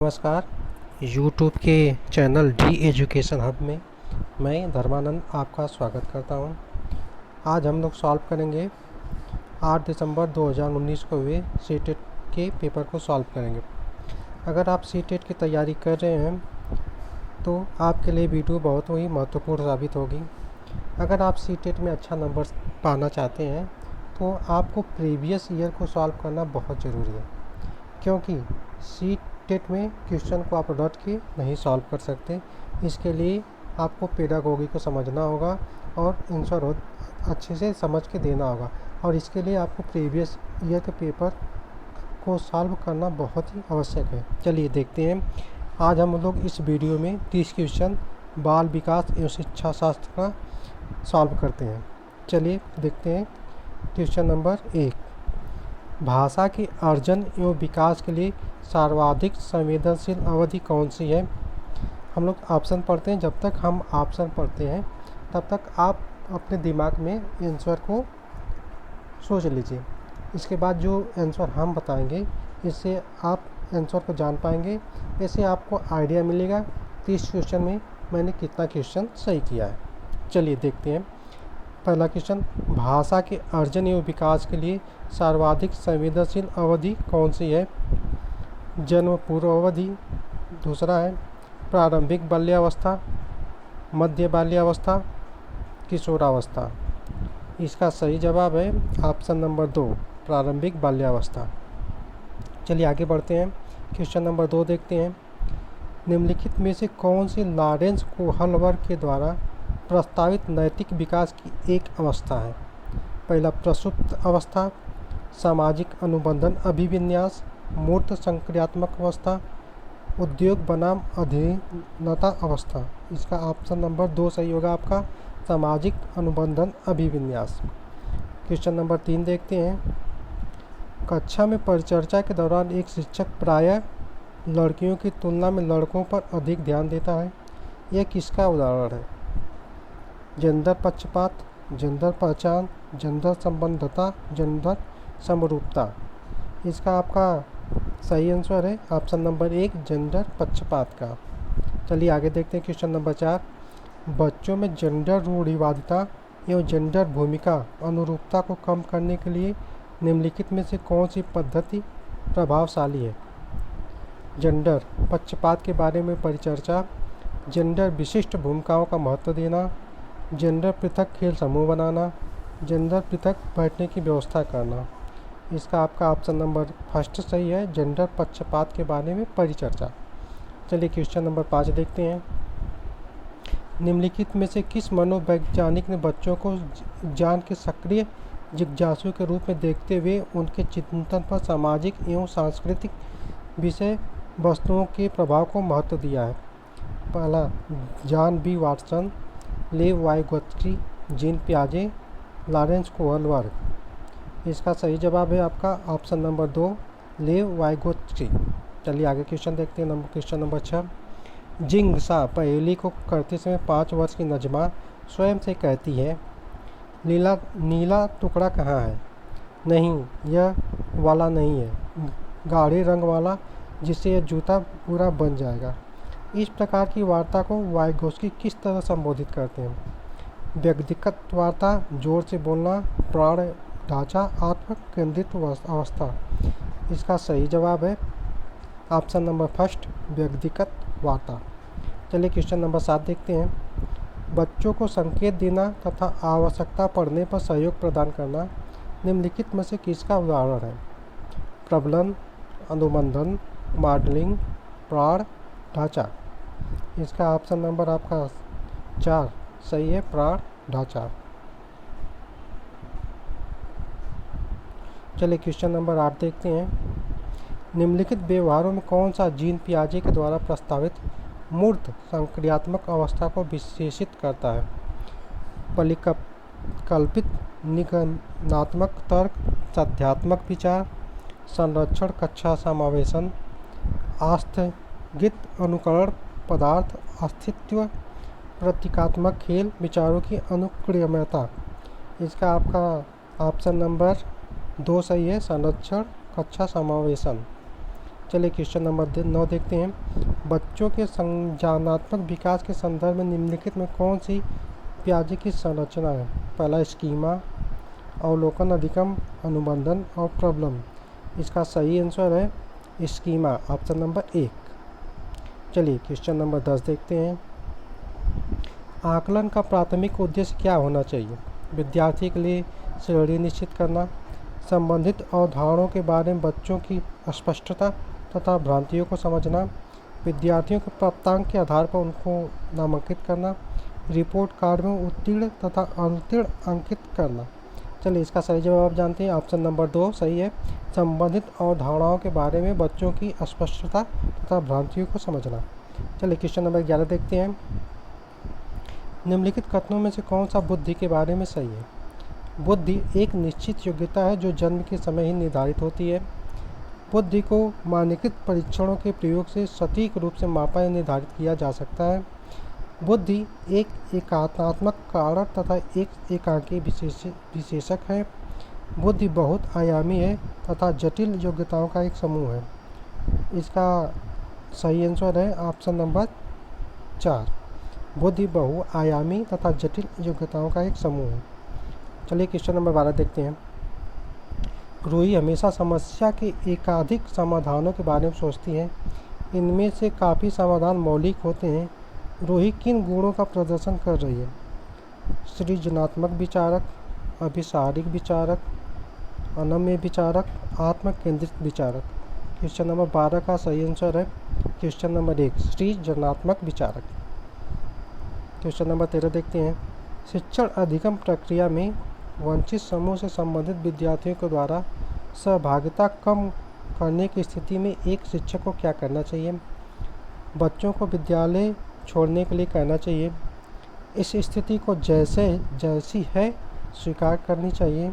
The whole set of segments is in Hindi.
नमस्कार। YouTube के चैनल डी एजुकेशन हब में मैं धर्मानंद आपका स्वागत करता हूं। आज हम लोग सॉल्व करेंगे 8 दिसंबर 2019 को हुए सीटेट के पेपर को सॉल्व करेंगे। अगर आप सीटेट की तैयारी कर रहे हैं तो आपके लिए वीडियो बहुत ही महत्वपूर्ण साबित होगी। अगर आप सीटेट में अच्छा नंबर पाना चाहते हैं तो आपको प्रीवियस ईयर को सॉल्व करना बहुत ज़रूरी है, क्योंकि सीटेट में क्वेश्चन को आप रट के नहीं सॉल्व कर सकते। इसके लिए आपको पेडागोगी को समझना होगा और आंसर अच्छे से समझ के देना होगा, और इसके लिए आपको प्रीवियस ईयर के पेपर को सॉल्व करना बहुत ही आवश्यक है। चलिए देखते हैं। आज हम लोग इस वीडियो में 30 क्वेश्चन बाल विकास एवं शिक्षा शास्त्र का सॉल्व करते हैं। चलिए देखते हैं। क्वेश्चन नंबर 1, भाषा के अर्जन एवं विकास के लिए सर्वाधिक संवेदनशील अवधि कौन सी है? हम लोग ऑप्शन पढ़ते हैं। जब तक हम ऑप्शन पढ़ते हैं तब तक आप अपने दिमाग में आंसर को सोच लीजिए। इसके बाद जो आंसर हम बताएंगे इससे आप आंसर को जान पाएंगे। ऐसे आपको आइडिया मिलेगा 30 क्वेश्चन में मैंने कितना क्वेश्चन सही किया है। चलिए देखते हैं। पहला क्वेश्चन, भाषा के अर्जन एवं विकास के लिए सर्वाधिक संवेदनशील अवधि कौन सी है? जन्म पूर्व अवधि, दूसरा है प्रारंभिक बाल्यावस्था, मध्य बाल्यावस्था, किशोरावस्था। इसका सही जवाब है ऑप्शन नंबर 2, प्रारंभिक बाल्यावस्था। चलिए आगे बढ़ते हैं। क्वेश्चन नंबर 2 देखते हैं। निम्नलिखित में से कौन सी लॉरेंस कोहलवर के द्वारा प्रस्तावित नैतिक विकास की एक अवस्था है? पहला प्रसुप्त अवस्था, सामाजिक अनुबंधन अभिविन्यास, मूर्त संक्रियात्मक अवस्था, उद्योग बनाम अधीनता अवस्था। इसका ऑप्शन नंबर 2 सही होगा आपका, सामाजिक अनुबंधन अभिविन्यास। क्वेश्चन नंबर 3 देखते हैं। कक्षा में परिचर्चा के दौरान एक शिक्षक प्रायः लड़कियों की तुलना में लड़कों पर अधिक ध्यान देता है। यह किसका उदाहरण है? जेंडर पक्षपात, जेंडर पहचान, जेंडर संबद्धता, जेंडर समरूपता। इसका आपका सही आंसर है ऑप्शन नंबर 1, जेंडर पक्षपात का। चलिए आगे देखते हैं। क्वेश्चन नंबर 4, बच्चों में जेंडर रूढ़िवादिता एवं जेंडर भूमिका अनुरूपता को कम करने के लिए निम्नलिखित में से कौन सी पद्धति प्रभावशाली है? जेंडर पक्षपात के बारे में परिचर्चा, जेंडर विशिष्ट भूमिकाओं का महत्व देना, जेंडर पृथक खेल समूह बनाना, जेंडर पृथक बैठने की व्यवस्था करना। इसका आपका ऑप्शन नंबर 1 सही है, जेंडर पक्षपात के बारे में परिचर्चा। चलिए क्वेश्चन नंबर 5 देखते हैं। निम्नलिखित में से किस मनोवैज्ञानिक ने बच्चों को ज्ञान के सक्रिय जिज्ञासु के रूप में देखते हुए उनके चिंतन पर सामाजिक एवं सांस्कृतिक विषय वस्तुओं के प्रभाव को महत्व दिया है? पहला John B Watson, Lev Vygotsky, Jean पियाजे, लॉरेंस कोहलवर। इसका सही जवाब है आपका ऑप्शन नंबर 2, लेव वाइगोत्स्की। चलिए आगे क्वेश्चन देखते हैं। क्वेश्चन नंबर 6, जिंगसा पहेली को करते समय 5 वर्ष की नजमा स्वयं से कहती है, नीला टुकड़ा कहाँ है? नहीं, यह वाला नहीं है, गाढ़े रंग वाला जिससे यह जूता पूरा बन जाएगा। इस प्रकार की वार्ता को वाइगोत्स्की किस तरह संबोधित करते हैं? व्यक्तिगत वार्ता, जोर से बोलना, प्राण ढांचा, आत्म केंद्रित अवस्था। इसका सही जवाब है ऑप्शन नंबर 1, व्यक्तिगत वार्ता। चलिए क्वेश्चन नंबर 7 देखते हैं। बच्चों को संकेत देना तथा आवश्यकता पड़ने पर सहयोग प्रदान करना निम्नलिखित में से किसका उदाहरण है? प्रबलन, अनुबंधन, मॉडलिंग, प्राण ढांचा। इसका ऑप्शन नंबर आपका 4 सही है, प्राण ढांचा। चलिए क्वेश्चन नंबर 8 देखते हैं। निम्नलिखित व्यवहारों में कौन सा जीन पियाजे के द्वारा प्रस्तावित मूर्त संक्रियात्मक अवस्था को विशेषित करता है? परिकल्पित निगमनात्मक तर्क, तथ्यात्मक विचार, संरक्षण कक्षा समावेशन, आस्थगित अनुकरण, पदार्थ अस्तित्व, प्रतीकात्मक खेल, विचारों की अनुक्रमता। इसका आपका ऑप्शन नंबर 2 सही है, संरक्षण कक्षा समावेशन। चलिए क्वेश्चन नंबर 9 देखते हैं। बच्चों के संज्ञानात्मक विकास के संदर्भ में निम्नलिखित में कौन सी पियाजे की संरचना है? पहला स्कीमा, अवलोकन, अधिगम, अनुबंधन और प्रबलम। इसका सही आंसर है स्कीमा, ऑप्शन नंबर 1। चलिए क्वेश्चन नंबर 10 देखते हैं। आकलन का प्राथमिक उद्देश्य क्या होना चाहिए? विद्यार्थी के लिए श्रेणी निश्चित करना, संबंधित अवधारणाओं के बारे में बच्चों की स्पष्टता तथा भ्रांतियों को समझना, विद्यार्थियों के प्राप्तांक के आधार पर उनको नामांकित करना, रिपोर्ट कार्ड में उत्तीर्ण तथा अनुत्तीर्ण अंकित करना। चलिए इसका सही जवाब आप जानते हैं, ऑप्शन नंबर 2 सही है। संबंधित अवधारणाओं के बारे में बच्चों की स्पष्टता तथा भ्रांतियों को समझना। चलिए क्वेश्चन नंबर 11 देखते हैं। निम्नलिखित कथनों में से कौन सा बुद्धि के बारे में सही है? बुद्धि एक निश्चित योग्यता है जो जन्म के समय ही निर्धारित होती है। बुद्धि को मानकीकृत परीक्षणों के प्रयोग से सटीक रूप से मापा या निर्धारित किया जा सकता है। बुद्धि एक एकात्मक कारक तथा एक एकांकी विशेषक है। बुद्धि बहुत आयामी है तथा जटिल योग्यताओं का एक समूह है। इसका सही आंसर है ऑप्शन नंबर 4। बुद्धि बहुआयामी तथा जटिल योग्यताओं का एक समूह है। चलिए क्वेश्चन नंबर 12 देखते हैं। रूही हमेशा समस्या के एकाधिक समाधानों के बारे में सोचती है। इनमें से काफ़ी समाधान मौलिक होते हैं। रूही किन गुणों का प्रदर्शन कर रही है? सृजनात्मक विचारक, अभिसारिक विचारक, अनम्य विचारक, आत्म केंद्रित विचारक। क्वेश्चन नंबर 12 का सही आंसर है क्वेश्चन नंबर 1, सृजनात्मक विचारक। क्वेश्चन नंबर 13 देखते हैं। शिक्षण अधिगम प्रक्रिया में वंचित समूह से संबंधित विद्यार्थियों के द्वारा सहभागिता कम करने की स्थिति में एक शिक्षक को क्या करना चाहिए? बच्चों को विद्यालय छोड़ने के लिए कहना चाहिए। इस स्थिति को जैसी है स्वीकार करनी चाहिए।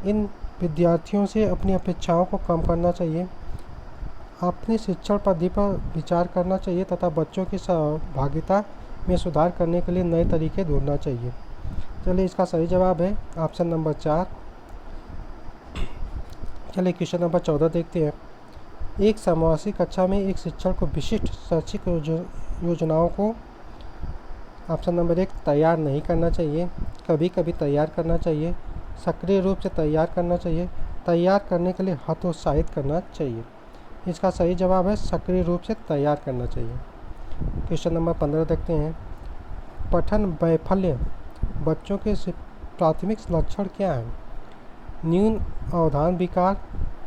इन विद्यार्थियों से अपनी अपेक्षाओं को कम करना चाहिए। अपनी शिक्षण पद्धति पर विचार करना चाहिए तथा बच्चों की सहभागिता में सुधार करने के लिए नए तरीके ढूंढना चाहिए। चलिए इसका सही जवाब है ऑप्शन नंबर 4। चलिए क्वेश्चन नंबर 14 देखते हैं। एक समवासी कक्षा में एक शिक्षक को विशिष्ट शैक्षिक योजनाओं को ऑप्शन नंबर 1 तैयार नहीं करना चाहिए, कभी कभी तैयार करना चाहिए, सक्रिय रूप से तैयार करना चाहिए, तैयार करने के लिए हतोत्साहित करना चाहिए। इसका सही जवाब है सक्रिय रूप से तैयार करना चाहिए। क्वेश्चन नंबर 15 देखते हैं। पठन वैफल्य बच्चों के प्राथमिक लक्षण क्या हैं? न्यून अवधान विकार,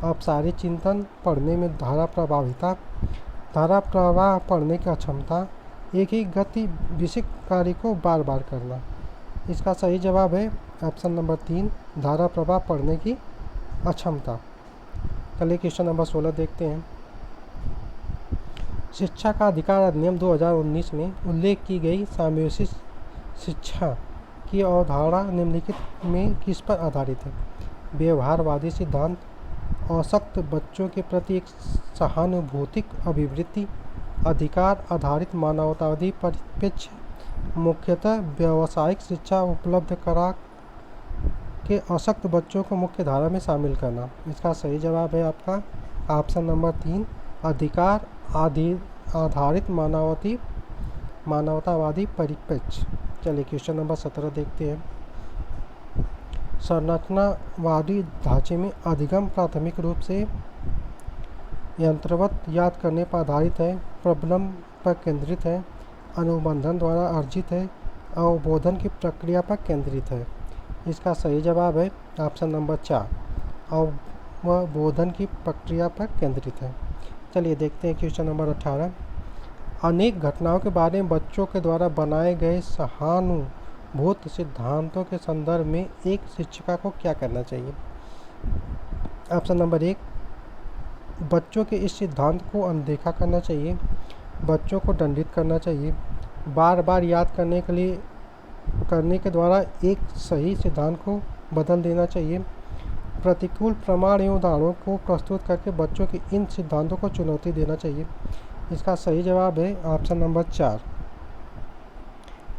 अपसारी चिंतन, पढ़ने में धारा प्रभाविता, धारा प्रवाह पढ़ने की अक्षमता, एक ही गति विशिष्ट कार्य को बार बार करना। इसका सही जवाब है ऑप्शन नंबर 3, धारा प्रवाह पढ़ने की अक्षमता। चलिए क्वेश्चन नंबर 16 देखते हैं। शिक्षा का अधिकार अधिनियम 2019 में उल्लेख की गई सामूहिक शिक्षा की अवधारणा निम्नलिखित में किस पर आधारित है? व्यवहारवादी सिद्धांत, अशक्त बच्चों के प्रति एक सहानुभूतिक अभिवृत्ति, अधिकार आधारित मानवतावादी परिप्रेक्ष्य, मुख्यतः व्यावसायिक शिक्षा उपलब्ध करा के अशक्त बच्चों को मुख्य धारा में शामिल करना। इसका सही जवाब है आपका ऑप्शन नंबर 3, अधिकार आधारित मानवतावादी परिप्रेक्ष्य। चलिए क्वेश्चन नंबर 17 देखते हैं। संरचनावादी ढांचे में अधिगम प्राथमिक रूप से यंत्रवत याद करने पर आधारित है, प्रबलम पर केंद्रित है, अनुबंधन द्वारा अर्जित है, अवबोधन की प्रक्रिया पर केंद्रित है। इसका सही जवाब है ऑप्शन नंबर 4, अवबोधन की प्रक्रिया पर केंद्रित है। चलिए देखते हैं क्वेश्चन नंबर 18। अनेक घटनाओं के बारे में बच्चों के द्वारा बनाए गए सहानुभूत सिद्धांतों के संदर्भ में एक शिक्षिका को क्या करना चाहिए? ऑप्शन नंबर 1, बच्चों के इस सिद्धांत को अनदेखा करना चाहिए, बच्चों को दंडित करना चाहिए, बार बार याद करने के द्वारा एक सही सिद्धांत को बदल देना चाहिए, प्रतिकूल प्रमाण एवं उदाहरणों को प्रस्तुत करके बच्चों के इन सिद्धांतों को चुनौती देना चाहिए। इसका सही जवाब है ऑप्शन नंबर 4।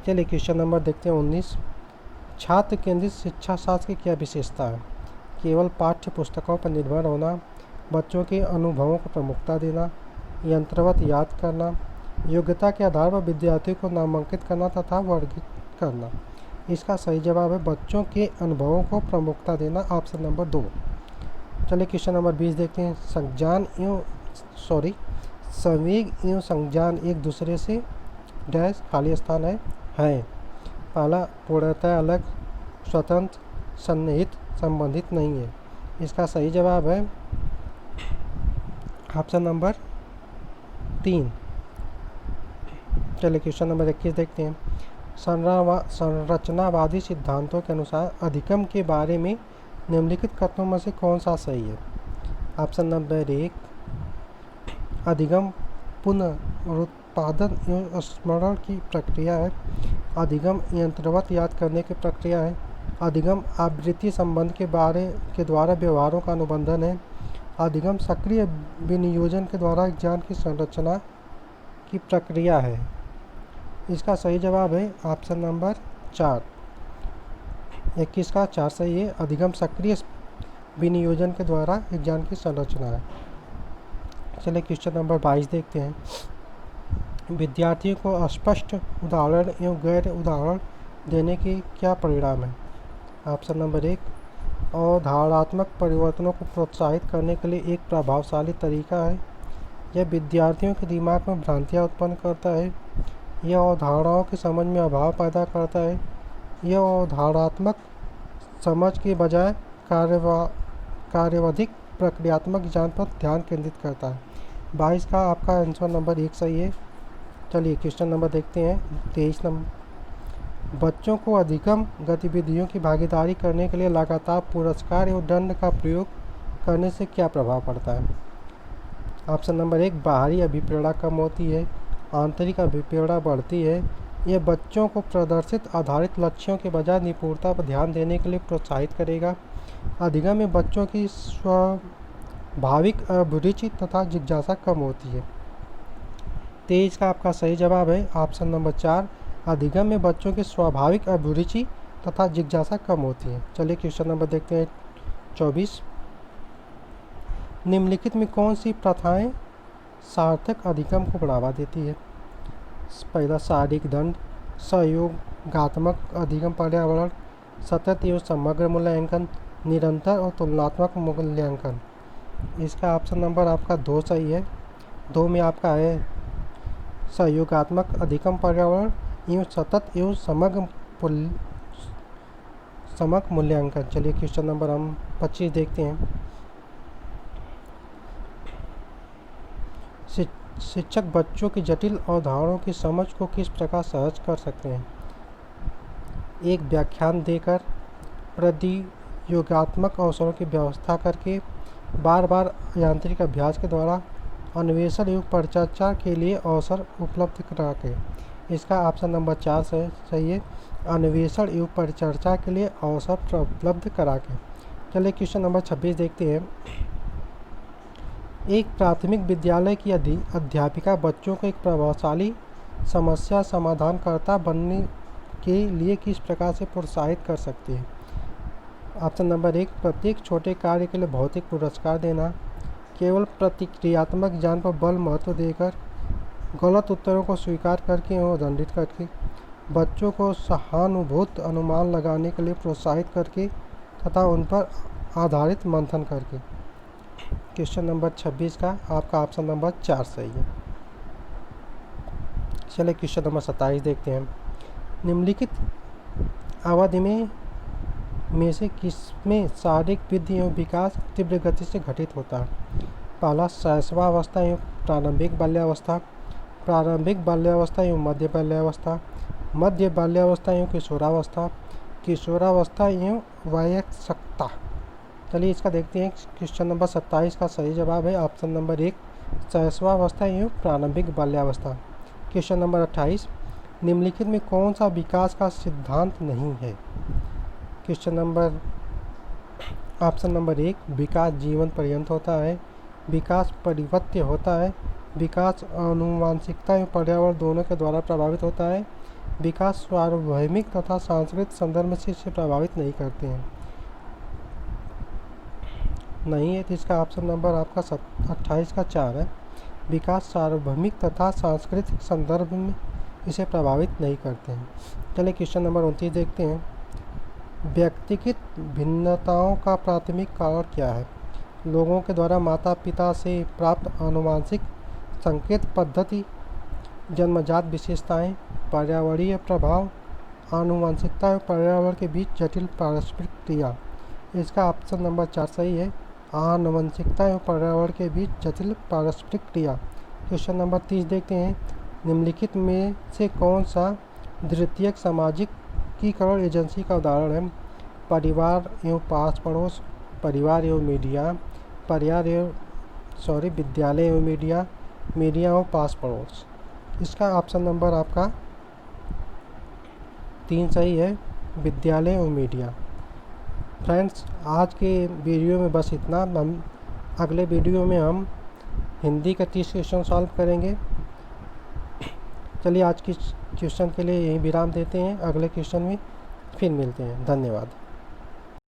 चलिए क्वेश्चन नंबर देखते हैं 19। छात्र केंद्रित शिक्षा शास्त्र की क्या विशेषता है? केवल पाठ्य पुस्तकों पर निर्भर होना, बच्चों के अनुभवों को प्रमुखता देना, यंत्रवत याद करना, योग्यता के आधार पर विद्यार्थियों को नामांकित करना तथा वर्गीकृत करना। इसका सही जवाब है बच्चों के अनुभवों को प्रमुखता देना, ऑप्शन नंबर 2। चलिए क्वेश्चन नंबर 20 देखते हैं। संवेग एवं संज्ञान एक दूसरे से डैश खाली स्थान है पहला पूर्णतः अलग, स्वतंत्र, सन्निहित, संबंधित नहीं है। इसका सही जवाब है ऑप्शन नंबर 3। चलिए क्वेश्चन नंबर 21 देखते हैं। संरचनावादी सिद्धांतों के अनुसार अधिगम के बारे में निम्नलिखित कथनों में से कौन सा सही है? ऑप्शन नंबर 1, अधिगम पुनरुत्पादन एवं स्मरण की प्रक्रिया है। अधिगम यंत्रवत याद करने की प्रक्रिया है। अधिगम आवृत्ति संबंध के द्वारा व्यवहारों का अनुबंधन है। अधिगम सक्रिय विनियोजन के द्वारा ज्ञान की संरचना की प्रक्रिया है। इसका सही जवाब है ऑप्शन नंबर 4। 21 का 4 सही है। अधिगम सक्रिय विनियोजन के द्वारा ज्ञान की संरचना है। चलिए क्वेश्चन नंबर 22 देखते हैं। विद्यार्थियों को स्पष्ट उदाहरण एवं गैर उदाहरण देने के क्या परिणाम है? ऑप्शन नंबर 1, अवधारणात्मक परिवर्तनों को प्रोत्साहित करने के लिए एक प्रभावशाली तरीका है। यह विद्यार्थियों के दिमाग में भ्रांतियाँ उत्पन्न करता है। यह अवधारणाओं की समझ में अभाव पैदा करता है। यह अवधारणात्मक समझ के बजाय कार्यावधिक प्रक्रियात्मक ज्ञान पर ध्यान केंद्रित करता है। 22 का आपका आंसर नंबर 1 सही है। चलिए क्वेश्चन नंबर देखते हैं। 23 नंबर, बच्चों को अधिगम गतिविधियों की भागीदारी करने के लिए लगातार पुरस्कार एवं दंड का प्रयोग करने से क्या प्रभाव पड़ता है? ऑप्शन नंबर 1, बाहरी अभिप्रेरणा कम होती है, आंतरिक अभिप्रेरणा बढ़ती है। यह बच्चों को प्रदर्शित आधारित लक्ष्यों के बजाय निपुणता पर ध्यान देने के लिए प्रोत्साहित करेगा। अधिगम में बच्चों की स्वाभाविक अभिरुचि तथा जिज्ञासा कम होती है। 23 का आपका सही जवाब है ऑप्शन नंबर 4। अधिगम में बच्चों की स्वाभाविक अभिरुचि तथा जिज्ञासा कम होती है। चलिए क्वेश्चन नंबर देखते हैं। 24, निम्नलिखित में कौन सी प्रथाएं सार्थक अधिगम को बढ़ावा देती है? पहला शारीरिक दंड, सहयोगात्मक अधिगम पर्यावरण, सतत एवं समग्र मूल्यांकन, निरंतर और तुलनात्मक मूल्यांकन। इसका ऑप्शन नंबर आपका 2 सही है। 2 में आपका है सहयोगात्मक अधिगम पर्यावरण एवं सतत एवं समग्र मूल्यांकन। चलिए क्वेश्चन नंबर हम 25 देखते हैं। शिक्षक बच्चों की जटिल अवधारणाओं की समझ को किस प्रकार सहज कर सकते हैं? एक व्याख्यान देकर, प्रतियोगात्मक अवसरों की व्यवस्था करके, बार बार यांत्रिक अभ्यास के द्वारा, अन्वेषण एवं परिचर्चा के लिए अवसर उपलब्ध करा के। इसका ऑप्शन नंबर 4 सही है। अन्वेषण एवं परिचर्चा के लिए अवसर उपलब्ध करा के। चलिए क्वेश्चन नंबर 26 देखते हैं। एक प्राथमिक विद्यालय की अध्यापिका बच्चों को एक प्रभावशाली समस्या समाधानकर्ता बनने के लिए किस प्रकार से प्रोत्साहित कर सकती है? ऑप्शन नंबर 1, प्रत्येक छोटे कार्य के लिए भौतिक पुरस्कार देना, केवल प्रतिक्रियात्मक ज्ञान पर बल महत्व देकर, गलत उत्तरों को स्वीकार करके और दंडित करके, बच्चों को सहानुभूत अनुमान लगाने के लिए प्रोत्साहित करके तथा उन पर आधारित मंथन करके। क्वेश्चन नंबर 26 का आपका ऑप्शन नंबर 4 सही है। चलिए क्वेश्चन नंबर 27 देखते हैं। निम्नलिखित अवधि में से किसमें शारीरिक वृद्धि एवं विकास तीव्र गति से घटित होता है? पहला शैशवावस्था एवं प्रारंभिक बाल्यावस्था, प्रारंभिक बाल्यावस्था एवं मध्य बाल्यावस्था, मध्य बाल्यावस्था एवं किशोरावस्था, किशोरावस्था एवं वयस्कता। चलिए इसका देखते हैं। क्वेश्चन नंबर 27 का सही जवाब है ऑप्शन नंबर 1, शैशवावस्था एवं प्रारंभिक बाल्यावस्था। क्वेश्चन नंबर 28, निम्नलिखित में कौन सा विकास का सिद्धांत नहीं है? क्वेश्चन नंबर ऑप्शन नंबर 1, विकास जीवन पर्यंत होता है, विकास परिवर्त्य होता है, विकास आनुवांशिकता एवं पर्यावरण दोनों के द्वारा प्रभावित होता है, विकास सार्वभौमिक तथा सांस्कृतिक संदर्भ से इसे प्रभावित नहीं करते हैं। नहीं है तो इसका ऑप्शन नंबर आपका 28 का 4 है। विकास सार्वभौमिक तथा सांस्कृतिक संदर्भ में इसे प्रभावित नहीं करते हैं। चलिए क्वेश्चन नंबर 29 देखते हैं। व्यक्तिगत भिन्नताओं का प्राथमिक कारण क्या है? लोगों के द्वारा माता पिता से प्राप्त आनुवंशिक संकेत पद्धति, जन्मजात विशेषताएं, पर्यावरणीय प्रभाव, आनुवंशिकता और पर्यावरण के बीच जटिल पारस्परिक क्रिया। इसका ऑप्शन नंबर 4 सही है। आनुवंशिकता और पर्यावरण के बीच जटिल पारस्परिक क्रिया। क्वेश्चन नंबर 30 देखते हैं। निम्नलिखित में से कौन सा द्वितीयक सामाजिकीकरण एजेंसी का उदाहरण है? परिवार एवं पास पड़ोस, परिवार एवं मीडिया, विद्यालय एवं मीडिया, मीडिया एवं पास पड़ोस। इसका ऑप्शन नंबर आपका 3 सही है, विद्यालय एवं मीडिया। फ्रेंड्स, आज के वीडियो में बस इतना। हम अगले वीडियो में हम हिंदी का 30 क्वेश्चन सॉल्व करेंगे। चलिए आज की क्वेश्चन के लिए यहीं विराम देते हैं। अगले क्वेश्चन में फिर मिलते हैं। धन्यवाद।